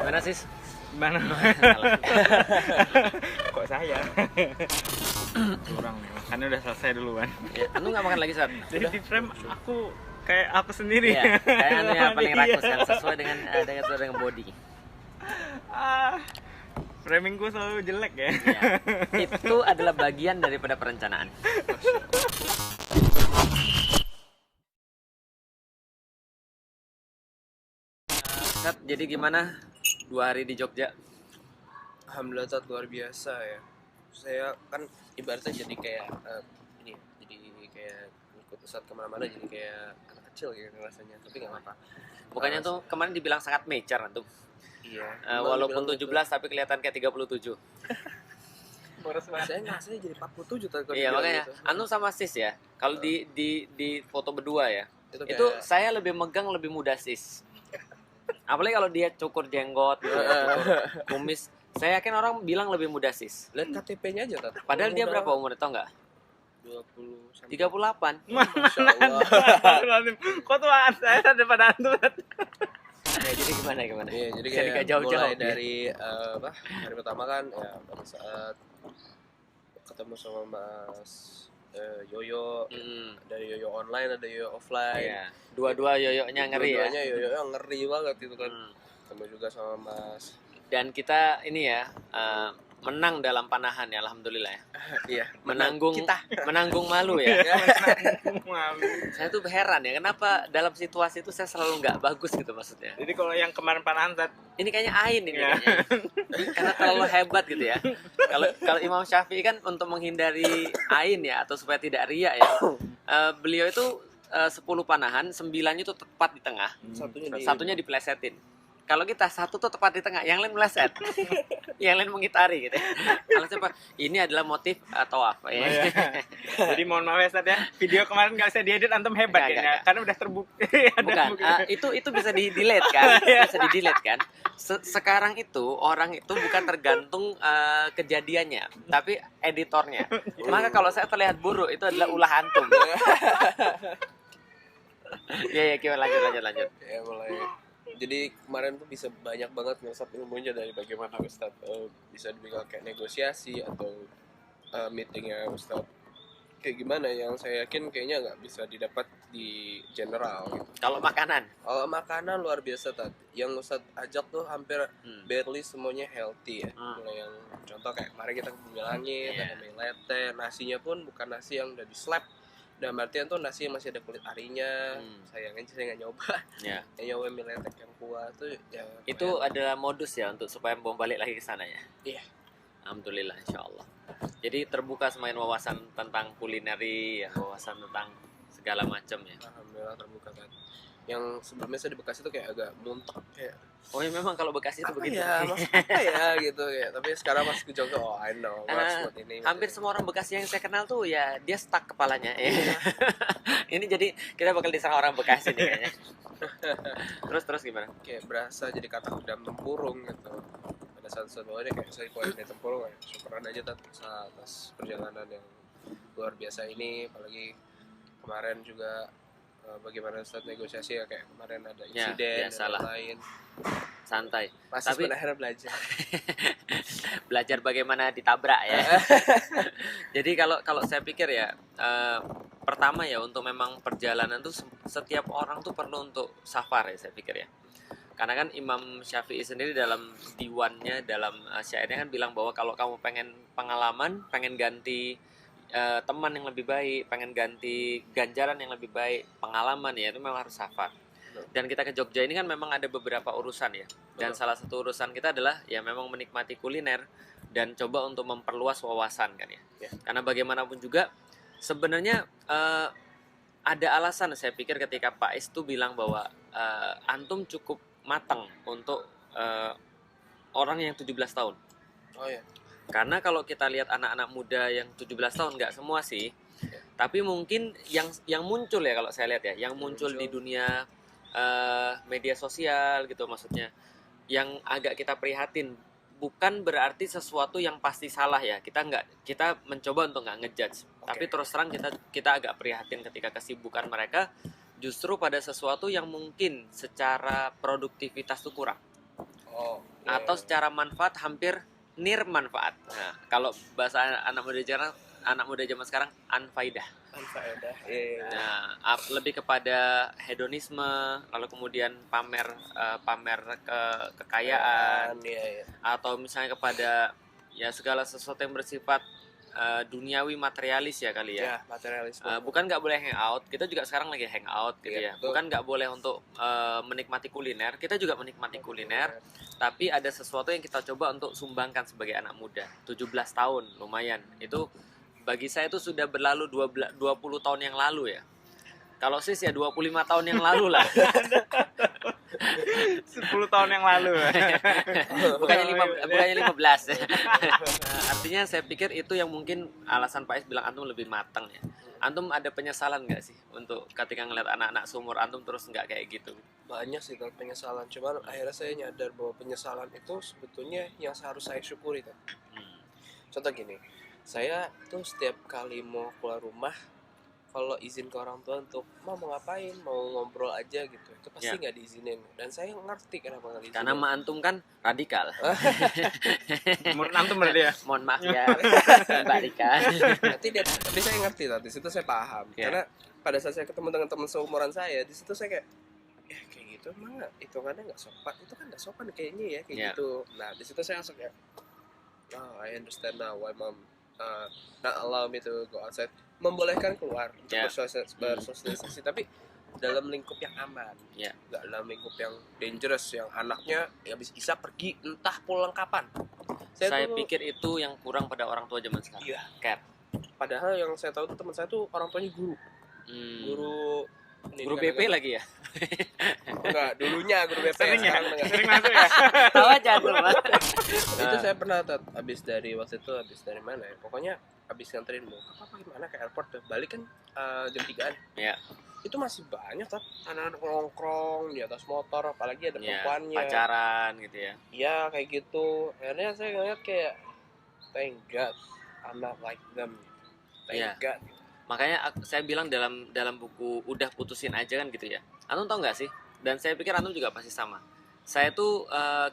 Gimana sih? Gimana? Kok saya? Kurang nih, makannya udah selesai duluan. Ya, anu nggak makan lagi, Sat? Jadi di frame aku kayak aku sendiri. Iya, kayak anu yang paling Iya. rakus kan, sesuai dengan body. Ah, framingku selalu jelek ya. Ya, itu adalah bagian daripada perencanaan. Sat, jadi gimana 2 hari di Jogja? Alhamdulillah Tat, luar biasa ya. Saya kan ibaratnya jadi kayak ini, jadi kayak ikut Ustadz kemana-mana, jadi kayak anak kecil gitu rasanya. Tapi nggak apa-apa. Bukannya tuh kemarin dibilang sangat mature tuh. Iya. Walaupun Dibilang 17 tapi kelihatan kayak 37. Boros banget. saya ngerasanya jadi 47 Tat. kalau Iya, dibilang makanya gitu. anu sama Sis ya. Kalau di foto berdua ya, Itu itu kayak- saya lebih megang lebih muda Sis. Apalagi kalau dia cukur jenggot gitu, ya, cukur kumis. Saya yakin orang bilang lebih muda Sis. lihat KTP-nya aja Tat. Padahal dia Muda. berapa umurnya tau nggak? 20 sampai 38. Masya Allah. Kok tuaan saya daripada antum? Ya, jadi gimana? Iya, jadi Jadi kayak nggak jauh-jauh, mulai ya. dari hari pertama kan ya pada saat ketemu sama Mas Yoyo, Hmm, ada Yoyo online, ada Yoyo offline. iya. Dua-dua yoyoknya ngeri ya. Dua-duanya Yoyo ngeri banget gitu kan. Hmm. Ketemu juga sama Mas. Dan kita ini ya menang dalam panahan ya, alhamdulillah ya. Iya, Menanggung kita. menanggung malu ya. Malu. Saya tuh heran ya, kenapa dalam situasi itu saya selalu nggak bagus gitu maksudnya. Jadi kalau yang kemarin panahan Tat, Ini kayaknya Ain ini Ya. kayaknya. Karena terlalu hebat gitu ya. Kalau Imam Syafi'i kan untuk menghindari Ain ya, atau supaya tidak riak ya. Beliau itu 10 panahan, 9 itu tepat di tengah, satunya diplesetin. Kalau kita satu tuh tepat di tengah, yang lain meleset, yang lain mengitari gitu. Alasannya apa? Ini adalah motif tawaf. Oh, iya. Jadi mohon maaf ya Sat ya, video kemarin nggak bisa diedit, antum hebat Nggak, kayaknya, nggak. karena udah terbukti. Ada Bukan, bukti. itu bisa di delete kan, bisa di delete kan. Sekarang itu orang itu bukan tergantung kejadiannya, tapi editornya. Maka kalau saya terlihat buruk itu adalah ulah antum. Ya gimana, lanjut. Ya mulai. Jadi kemarin tuh bisa banyak banget ngesap ilmunya dari bagaimana Ustadz bisa dibilang kayak negosiasi atau meetingnya Ustadz kayak gimana yang saya yakin kayaknya nggak bisa didapat di general gitu. Kalau makanan, Kalau makanan luar biasa Tat. Yang Ustadz ajak tuh hampir barely semuanya healthy ya. Mulai yang contoh kayak kemarin kita ke Langit, Iya. ada mie lete, nasinya pun bukan nasi yang udah di slab. Dan artian tuh nasi yang masih ada kulit arinya. Sayangnya saya nggak nyoba. ya Yang nyoba mie letek yang kuah tuh ya. itu adalah modus ya untuk supaya mau balik lagi ke sana ya. Iya. Alhamdulillah, insya Allah. Jadi terbuka semakin wawasan tentang kulineri, ya, wawasan tentang segala macam ya. Alhamdulillah terbuka kan. Yang sebelumnya saya di Bekasi tuh kayak agak muntah kayak Oh ya, memang kalau Bekasi itu apa begitu. ya, mas apa ya gitu ya. Tapi sekarang pas ke Jogja, oh I know, mas buat ini. Hampir semua orang Bekasi yang saya kenal tuh ya dia stuck kepalanya. Ini jadi kita bakal diserang orang Bekasi nih kayaknya. Terus gimana? Kayak berasa jadi kata dalam tempurung gitu. Pada saat bawah dia kayak saya keluar dari tempurung ya. Syukuran aja atas perjalanan yang luar biasa ini. Apalagi kemarin juga bagaimana saat negosiasi ya, kayak kemarin ada Ya, insiden biasalah. dan lain. Santai. Masih Tapi- sebenarnya belajar. Belajar bagaimana ditabrak ya. Jadi kalau saya pikir ya pertama ya, untuk memang perjalanan tuh setiap orang tuh perlu untuk safar ya, saya pikir ya. Karena kan Imam Syafi'i sendiri dalam diwannya, dalam syairnya kan bilang bahwa kalau kamu pengen pengalaman, pengen ganti teman yang lebih baik, pengen ganti ganjaran yang lebih baik, pengalaman ya, itu memang harus safar. Dan kita ke Jogja ini kan memang ada beberapa urusan ya. Dan salah satu urusan kita adalah ya memang menikmati kuliner dan coba untuk memperluas wawasan kan ya. Karena bagaimanapun juga sebenarnya ada alasan saya pikir ketika Pak Is tuh bilang bahwa antum cukup matang untuk orang yang 17 tahun. Oh ya. Karena kalau kita lihat anak-anak muda yang 17 tahun, nggak semua sih, tapi mungkin yang muncul ya, kalau saya lihat ya, yang muncul di dunia media sosial gitu, maksudnya yang agak kita prihatin. Bukan berarti sesuatu yang pasti salah ya, kita mencoba untuk nggak ngejudge, tapi terus terang kita agak prihatin ketika kesibukan mereka justru pada sesuatu yang mungkin secara produktivitas tuh kurang. atau secara manfaat hampir nir manfaat. Nah, kalau bahasa anak muda zaman sekarang anfaidah. Anfaedah. Iya. Nah, lebih kepada hedonisme, lalu kemudian pamer kekayaan, Iya. atau misalnya kepada ya segala sesuatu yang bersifat duniawi materialis ya kali ya. Ya, materialisme. Bukan nggak boleh hangout, kita juga sekarang lagi hangout gitu Iya, ya. betul. Bukan nggak boleh untuk menikmati kuliner, kita juga menikmati kuliner. Tapi ada sesuatu yang kita coba untuk sumbangkan sebagai anak muda. 17 tahun lumayan. Itu bagi saya itu sudah berlalu 20 tahun yang lalu ya. Kalau sis ya 25 tahun yang lalu lah. 10 tahun yang lalu. bukannya 15. Artinya saya pikir itu yang mungkin alasan Pak Is bilang antum lebih matang ya. Antum ada penyesalan nggak sih untuk ketika ngeliat anak-anak seumur antum terus nggak kayak gitu? Banyak sih kalau penyesalan, cuman akhirnya saya nyadar bahwa penyesalan itu sebetulnya yang harus saya syukuri kan. Contoh gini, saya tuh setiap kali mau keluar rumah, kalau izin ke orang tua untuk mau ngapain, mau ngobrol aja gitu, itu pasti nggak diizinin. Dan saya ngerti kenapa nggak diizinin. Karena ma antum kan radikal. Menurut antum berarti ya? Mohon maaf ya, Mbak Rika. Tapi saya ngerti tadi, situ saya paham. Karena pada saat saya ketemu dengan teman seumuran saya, di situ saya kayak, kayak gitu emang nggak, hitungannya nggak sopan, itu kan nggak sopan kayaknya ya kayak gitu. Nah di situ saya langsung kayak, I understand now why mom not allow me to go outside, membolehkan keluar untuk bersosialisasi, tapi dalam lingkup yang aman, nggak dalam lingkup yang dangerous, yang anaknya habis isa pergi entah pulang kapan. Saya pikir itu yang kurang pada orang tua zaman sekarang. Iya. Cap. Padahal yang saya tahu tuh teman saya tuh orang tuanya guru. Guru BP lagi ya? Enggak, dulunya guru BP. Sering masuk ya? Tahu aja tuh, Mas. Itu saya pernah habis dari mana ya? Pokoknya habis nganterin mau apa gimana ke airport tuh. Balik kan jam 3-an. Iya. Itu masih banyak anak-anak nongkrong di atas motor, apalagi ada perempuannya. Pacaran gitu ya. Iya, kayak gitu. Akhirnya saya ngeliat kayak thank God I'm not like them. Thank God. Makanya saya bilang dalam buku Udah Putusin Aja kan gitu ya. Antum tahu nggak sih? Dan saya pikir antum juga pasti sama. Saya tuh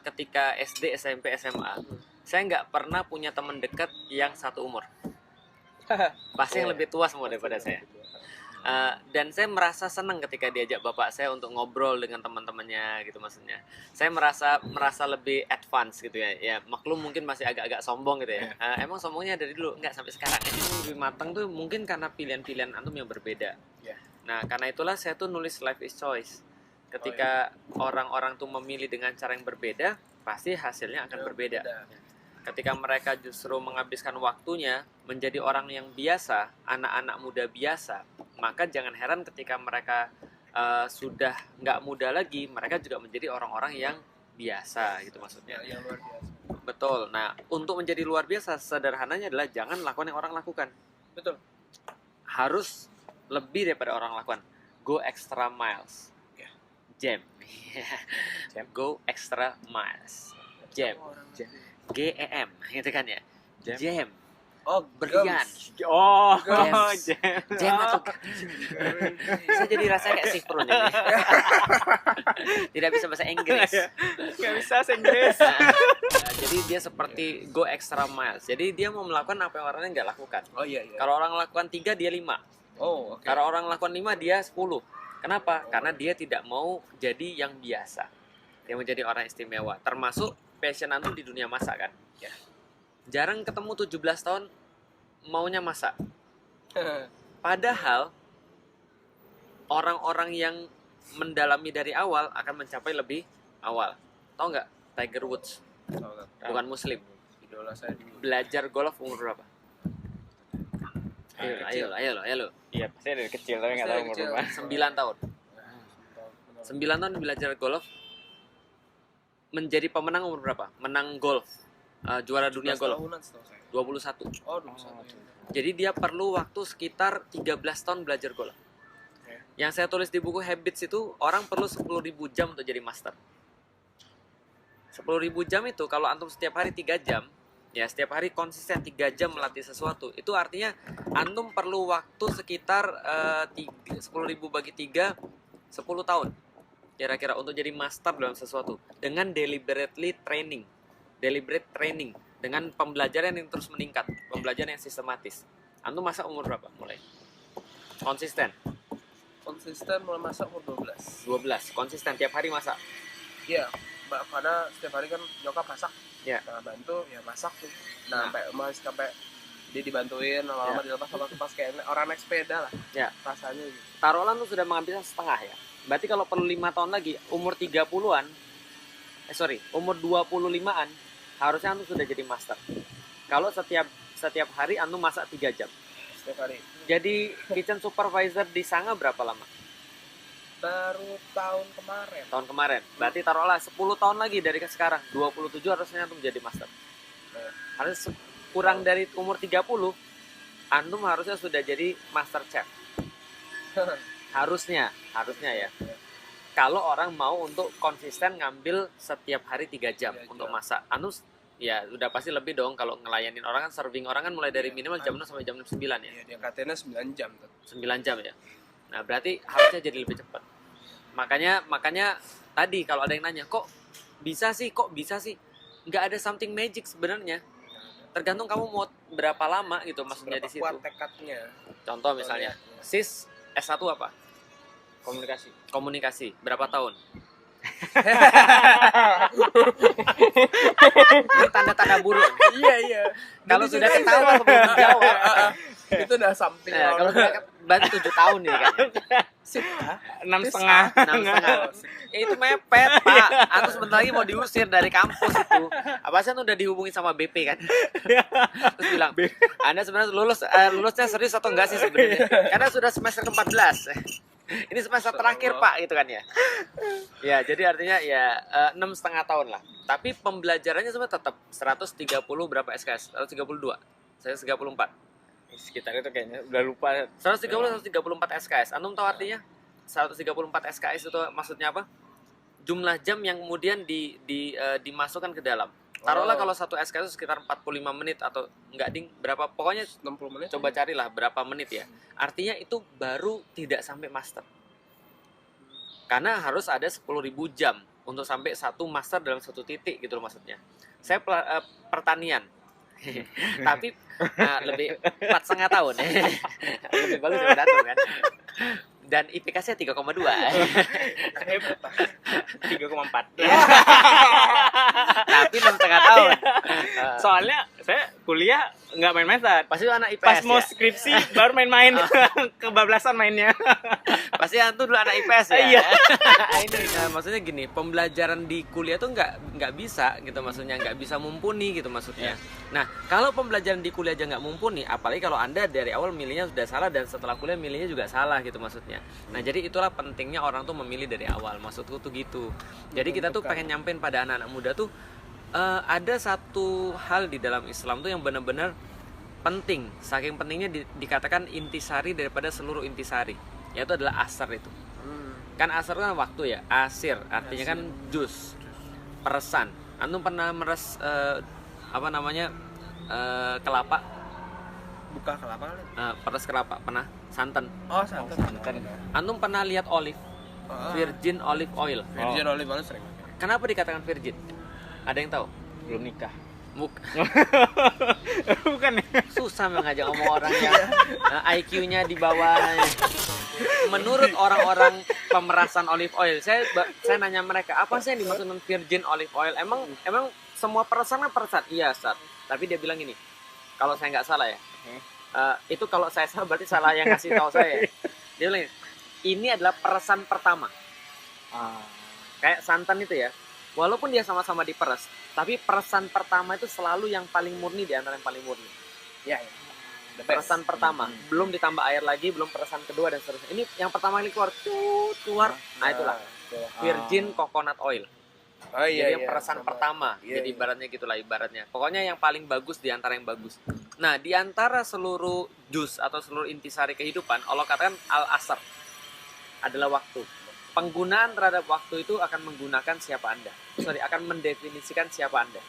ketika SD, SMP, SMA, saya nggak pernah punya teman dekat yang satu umur. Pasti yang lebih tua semua daripada saya. Dan saya merasa senang ketika diajak bapak saya untuk ngobrol dengan teman-temannya gitu, maksudnya saya merasa lebih advance gitu ya. Ya maklum mungkin masih agak-agak sombong gitu ya. Emang sombongnya dari dulu nggak sampai sekarang. Ini lebih matang tuh mungkin karena pilihan-pilihan antum yang berbeda. Nah karena itulah saya tuh nulis Life is Choice. Ketika orang-orang tuh memilih dengan cara yang berbeda, pasti hasilnya akan berbeda. Ketika mereka justru menghabiskan waktunya menjadi orang yang biasa, anak-anak muda biasa, maka jangan heran ketika mereka sudah nggak muda lagi, mereka juga menjadi orang-orang yang biasa gitu maksudnya. Yang luar biasa. Betul. Nah, untuk menjadi luar biasa, sederhananya adalah jangan lakukan yang orang lakukan. Betul. Harus lebih daripada orang lakukan. Go extra miles. Jam. Go extra miles. Jam. GEM gitu kan ya. Jam. Oh, berlian. Oh, Jam atau saya jadi rasanya kayak sih perut ini. Tidak bisa bahasa Inggris. Nggak bisa bahasa Inggris. Jadi dia seperti go extra miles. Jadi dia mau melakukan apa yang orang lain nggak lakukan. Oh iya. Kalau orang lakukan 3 dia 5. Oh, oke. Kalau orang lakukan 5 dia 10. Kenapa? Karena dia tidak mau jadi yang biasa. Dia mau jadi orang istimewa. Termasuk passion antum di dunia masak kan. Jarang ketemu 17 tahun maunya masak. Padahal orang-orang yang mendalami dari awal akan mencapai lebih awal. Tahu nggak Tiger Woods? Bukan Muslim. Idola saya dulu. Belajar golf umur berapa? Ayo lo. Iya, pasti dari kecil tapi nggak tahu umur berapa. 9 tahun. 9 tahun belajar golf. Menjadi pemenang umur berapa? Menang golf. Juara dunia golf. 21. Oh, 21. Jadi dia perlu waktu sekitar 13 tahun belajar golf. Yang saya tulis di buku Habits itu orang perlu 10.000 jam untuk jadi master. 10.000 jam itu kalau antum setiap hari 3 jam, ya setiap hari konsisten 3 jam melatih sesuatu, itu artinya antum perlu waktu sekitar 10.000 bagi 3, 10 tahun. kira-kira untuk jadi master dalam sesuatu dengan deliberate training dengan pembelajaran yang terus meningkat, pembelajaran yang sistematis. Antum masak umur berapa mulai? Konsisten mulai masak umur 12, konsisten tiap hari masak. Iya, karena setiap hari kan nyokap masak. Iya. Nah, bantu ya masak tuh. Nah, sampai dia dibantuin lama-lama dilepas sama pas kayak orang naik sepeda lah. Ya. Rasanya gitu. Taruhlah tuh sudah mengambil setengah ya. Berarti kalau perlu 5 tahun lagi, umur 30-an, umur 25-an, harusnya antum sudah jadi master. Kalau setiap hari antum masak 3 jam. Setiap hari. Jadi kitchen supervisor di Sanga berapa lama? Baru tahun kemarin. Berarti taruhlah 10 tahun lagi dari sekarang, 27 harusnya antum jadi master. Harus kurang dari umur 30, antum harusnya sudah jadi master chef. harusnya ya. Kalau orang mau untuk konsisten ngambil setiap hari 3 jam untuk masak, antum ya udah pasti lebih dong. Kalau ngelayanin orang kan, serving orang kan mulai dari minimal jam 6 sampai jam 9 ya. Iya, dia katanya 9 jam tuh. 9 jam ya. Nah, berarti harusnya jadi lebih cepat. Makanya tadi kalau ada yang nanya, kok bisa sih? Nggak ada something magic sebenarnya. Tergantung kamu mau berapa lama gitu maksudnya di situ. Kuat tekadnya. Contoh misalnya, sis S1 apa? Komunikasi. Berapa tahun? Ini tanda-tanda buruk. Iya. Kalau sudah ketawa sebelum dijawab. Itu udah something. Nah, kalau sudah berarti 7 tahun nih kan. 6,5. 6,5. Itu mepet, Pak. Aku sebentar lagi mau diusir dari kampus itu. Apa sih udah dihubungi sama BP kan? Terus bilang, Anda sebenarnya lulusnya serius atau enggak sih sebenarnya? Karena sudah semester ke-14. Ini semester terakhir, Pak, gitu kan ya. Ya, jadi artinya ya 6,5 tahun lah. Tapi pembelajarannya sebenarnya tetap 130 berapa SKS? 132. Saya 34. Sekitar itu kayaknya udah lupa. 134 SKS. Antum tahu artinya? 134 SKS itu maksudnya apa? Jumlah jam yang kemudian dimasukkan ke dalam. Taruhlah kalau satu SKS itu sekitar 45 menit atau enggak ding, berapa pokoknya 60 menit. Coba carilah berapa menit ya. Artinya itu baru tidak sampai master. Karena harus ada 10.000 jam untuk sampai satu master dalam satu titik gitu loh maksudnya. Saya pertanian. Tapi lebih 4,5 tahun. Lebih bagus daripada antum kan. Dan IPK-nya 3,2. 3,4. Tapi 6,5 tahun. Soalnya saya kuliah nggak main method. Pasti itu anak IPS. Pas mau ya? skripsi baru main-main. Kebablasan mainnya. Pasti antum dulu anak IPS ya. Iya. Ini maksudnya gini, pembelajaran di kuliah tuh nggak bisa gitu maksudnya, nggak bisa mumpuni gitu maksudnya. Nah, kalau pembelajaran di kuliah aja nggak mumpuni, apalagi kalau Anda dari awal milihnya sudah salah dan setelah kuliah milihnya juga salah gitu maksudnya. Nah, jadi itulah pentingnya orang tuh memilih dari awal. Maksudku tuh gitu. Jadi kita tuh pengen nyampein pada anak-anak muda tuh ada satu hal di dalam Islam tuh yang benar-benar penting. Saking pentingnya dikatakan intisari daripada seluruh intisari. Yaitu adalah asar itu. Kan asar kan waktu ya. Asir artinya kan jus. Peresan. Antum pernah meres kelapa? Buka kelapa kali. Peres kelapa pernah? Santan. Oh, santan. Antum pernah lihat olive? Virgin olive oil. Virgin olive oil sering. Kenapa dikatakan virgin? Ada yang tahu? Belum nikah. Bukan ya? Susah mengajak ngomong orang yang IQ-nya di bawah. Menurut orang-orang pemerasan olive oil, saya nanya mereka, apa sih yang dimaksud dengan virgin olive oil? Emang semua perasan kan perasan? Iya, Ustaz. Tapi dia bilang gini, kalau saya nggak salah ya, itu kalau saya salah berarti salah yang ngasih tahu saya. Dia bilang, ini adalah peresan pertama. Kayak santan itu ya, walaupun dia sama-sama diperes, tapi peresan pertama itu selalu yang paling murni di antara yang paling murni. Ya. Peresan pertama, belum ditambah air lagi, belum peresan kedua dan seterusnya. Ini yang pertama kali keluar. Nah, itulah virgin coconut oil. Oh iya. Jadi yang peresan pertama. Jadi ibaratnya gitulah ibaratnya. Pokoknya yang paling bagus di antara yang bagus. Nah, di antara seluruh jus atau seluruh intisari kehidupan, Allah katakan al-asr adalah waktu. Penggunaan terhadap waktu itu akan menggunakan siapa Anda. Akan mendefinisikan siapa Anda.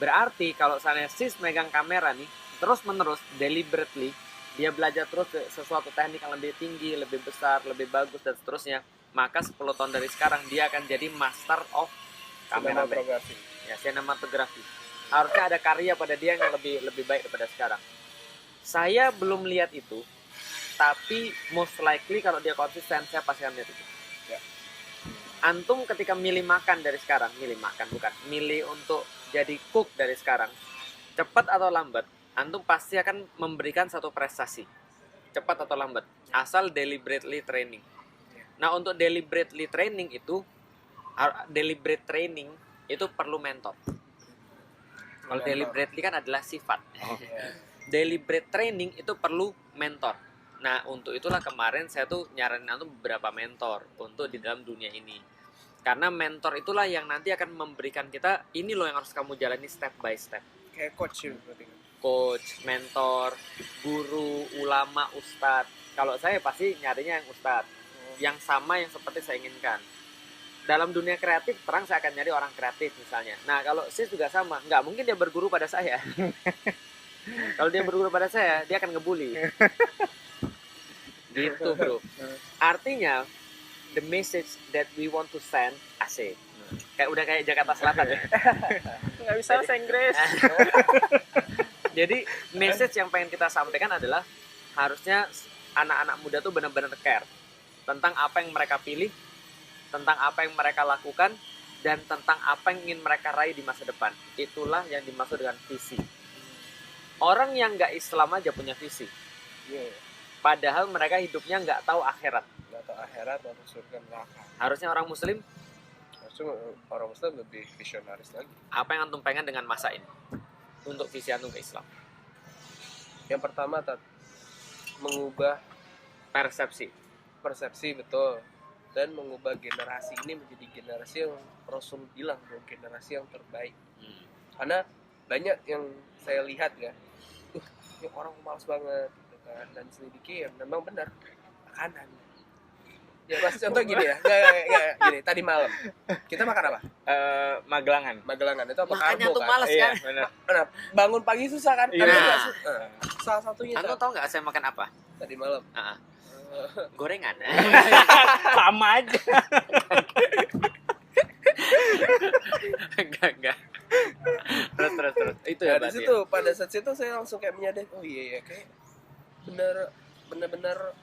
Berarti kalau saya sis megang kamera nih, terus-menerus, deliberately, dia belajar terus sesuatu teknik yang lebih tinggi, lebih besar, lebih bagus, dan seterusnya, maka 10 tahun dari sekarang dia akan jadi master of kameraman. Sinematografi. Ya, sinematografi. Harusnya ada karya pada dia yang lebih baik daripada sekarang. Saya belum lihat itu, tapi most likely kalau dia konsisten saya pasti akan lihat itu. Ya. Antum ketika milih makan dari sekarang, milih untuk jadi cook dari sekarang, cepat atau lambat, antum pasti akan memberikan satu prestasi. Cepat atau lambat, asal deliberately training. Nah, untuk deliberately training itu perlu mentor. Kalau deliberately kan adalah sifat. Deliberate training itu perlu mentor. Nah, untuk itulah kemarin saya tuh nyaranin antum beberapa mentor untuk di dalam dunia ini. Karena mentor itulah yang nanti akan memberikan kita, ini loh yang harus kamu jalani step by step. Kayak coach ya berarti. Coach, mentor, guru, ulama, ustadz. Kalau saya pasti nyarinya yang ustadz, yang sama yang seperti saya inginkan. Dalam dunia kreatif, terang saya akan nyari orang kreatif misalnya. Nah, kalau sis juga sama, nggak mungkin dia berguru pada saya. Kalau dia berguru pada saya, dia akan ngebully. Gitu, bro. Artinya, the message that we want to send, asik. Kayak Jakarta Selatan ya. Nggak bisa bahasa Inggris. Jadi, message yang pengen kita sampaikan adalah harusnya anak-anak muda tuh benar-benar care tentang apa yang mereka pilih, tentang apa yang mereka lakukan, dan tentang apa yang ingin mereka raih di masa depan. Itulah yang dimaksud dengan visi. Orang yang nggak Islam aja punya visi. Iya. Padahal mereka hidupnya nggak tahu akhirat. Nggak tahu akhirat atau surga neraka. Harusnya orang Muslim, Harusnya orang Muslim lebih visionaris lagi. apa yang antum pengen dengan masa ini? Untuk visi antum ke Islam. Yang pertama, mengubah Persepsi. persepsi, betul. Dan mengubah generasi ini menjadi generasi yang Rasul bilang, generasi yang terbaik. Karena banyak yang saya lihat ya, ini orang malas banget gitu kan, dan selidiki ya memang benar makanan. Ya maksud contoh gini ya, nggak gini, tadi malam kita makan apa? Magelangan itu apa? Makanya Karbo tuh kan? males kan? Benar. Nah, bangun pagi susah kan? Iya. Salah satunya Antum tahu nggak saya makan apa? tadi malam. Gorengan. Sama aja. Enggak. Terus. Itu ya Nah, di berarti. situ pada saat itu saya langsung kayak menyadari, oh iya ya, kayak benar-benar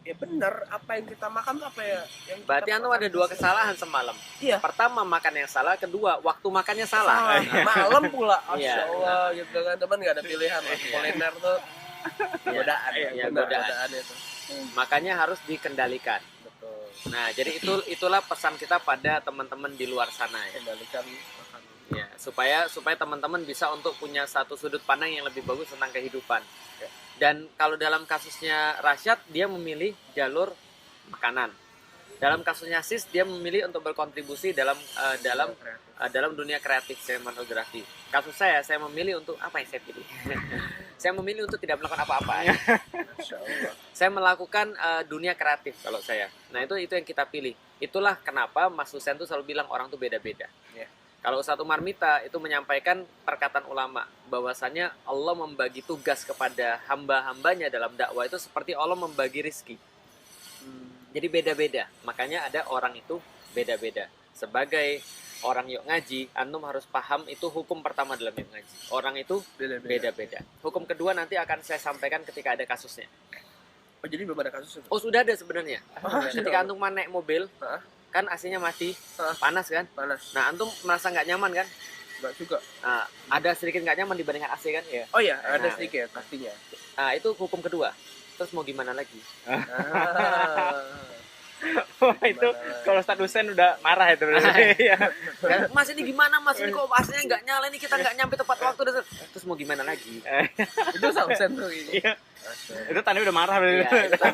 ya benar apa yang kita makan tuh apa ya yang kita Berarti antum ada dua kesalahan semalam. Iya. Pertama makan yang salah, kedua waktu makannya salah. Malam pula, Iya. Masya Allah gitu kan, teman nggak ada pilihan lah. Kuliner tuh godaan, Iya, benar, godaan. godaan itu. Makanya harus dikendalikan. Betul. Nah, jadi itulah pesan kita pada teman-teman di luar sana ya. Kendalikan makan. Ya, supaya teman-teman bisa untuk punya satu sudut pandang yang lebih bagus tentang kehidupan. Ya. Dan kalau dalam kasusnya Rasyad, dia memilih jalur makanan. Dalam kasusnya Sis, dia memilih untuk berkontribusi dalam dunia kreatif sinematografi. Kasus saya memilih untuk apa yang saya pilih? Saya memilih untuk tidak melakukan apa-apa. Masya Allah. Saya melakukan dunia kreatif kalau saya. Nah, itu yang kita pilih. Itulah kenapa Mas Husain tuh selalu bilang orang tuh beda-beda. Ya. Kalau Ustadz Umar Mita itu menyampaikan perkataan ulama bahwasanya Allah membagi tugas kepada hamba-hambanya dalam dakwah itu seperti Allah membagi rizki. Jadi beda-beda. Makanya ada orang itu beda-beda. Sebagai orang yuk ngaji, antum harus paham itu hukum pertama dalam yuk ngaji. Orang itu beda-beda. Hukum kedua nanti akan saya sampaikan ketika ada kasusnya. Oh, jadi belum ada kasus itu? Oh, sudah ada sebenarnya. Ketika antum naik mobil, Hah? kan AC-nya mati, Hah? panas kan? Panas. Nah, antum merasa nggak nyaman kan? Enggak juga. Nah, ada sedikit nggak nyaman dibandingkan AC kan? Ya. Oh iya, ada Nah. sedikit pastinya. Nah, itu hukum kedua. Terus mau gimana lagi? Oh, itu kalau Ustadz Husain udah marah itu. Iya. Dan, Mas ini gimana Mas? Ini kok AC-nya nggak nyala? Ini kita nggak nyampe tepat waktu. Terus mau gimana lagi? Itu Sausen tuh ini. Iya. Itu tadi udah marah. Ya, itu kan.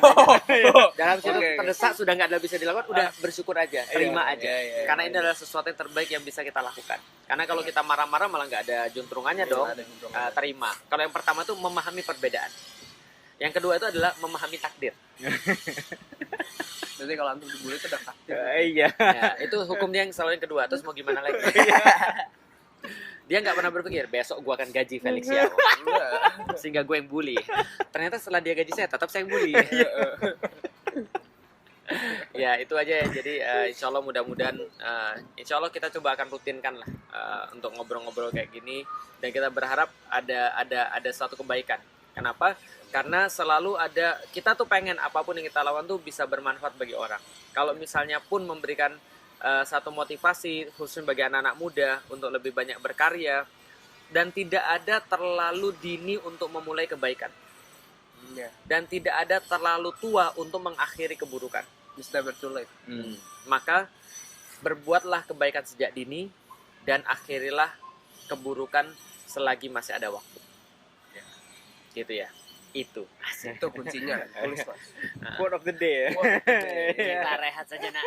Dalam situ Oke. terdesak sudah nggak ada bisa dilakukan, udah bersyukur aja, terima aja. Iya. Karena ini adalah sesuatu yang terbaik yang bisa kita lakukan. Karena kalau kita marah-marah malah nggak ada juntrungannya Iya, dong. ada juntrungannya. Terima. Kalau yang pertama itu memahami perbedaan. Yang kedua itu adalah memahami takdir. Jadi kalau antum dibully itu udah takdir. Iya. Ya, itu hukumnya yang selalu yang kedua. Terus mau gimana lagi? Dia nggak pernah berpikir besok gua akan gaji Felix ya, Enggak. sehingga gue yang bully. Ternyata setelah dia gaji saya tetap saya yang bully. Ya itu aja ya. Jadi insya Allah mudah-mudahan insya Allah kita coba akan rutinkan lah untuk ngobrol-ngobrol kayak gini, dan kita berharap ada suatu kebaikan. Kenapa? Karena selalu ada, kita tuh pengen apapun yang kita lawan tuh bisa bermanfaat bagi orang. Kalau misalnya pun memberikan satu motivasi khususnya bagi anak-anak muda untuk lebih banyak berkarya, dan tidak ada terlalu dini untuk memulai kebaikan, Ya, dan tidak ada terlalu tua untuk mengakhiri keburukan. it's never too late. Maka berbuatlah kebaikan sejak dini dan akhirilah keburukan selagi masih ada waktu. Ya. Gitu ya. Itu. Itu kuncinya. Tulis, Mas. Quote of the day ya. Wah, Kita rehat saja nak.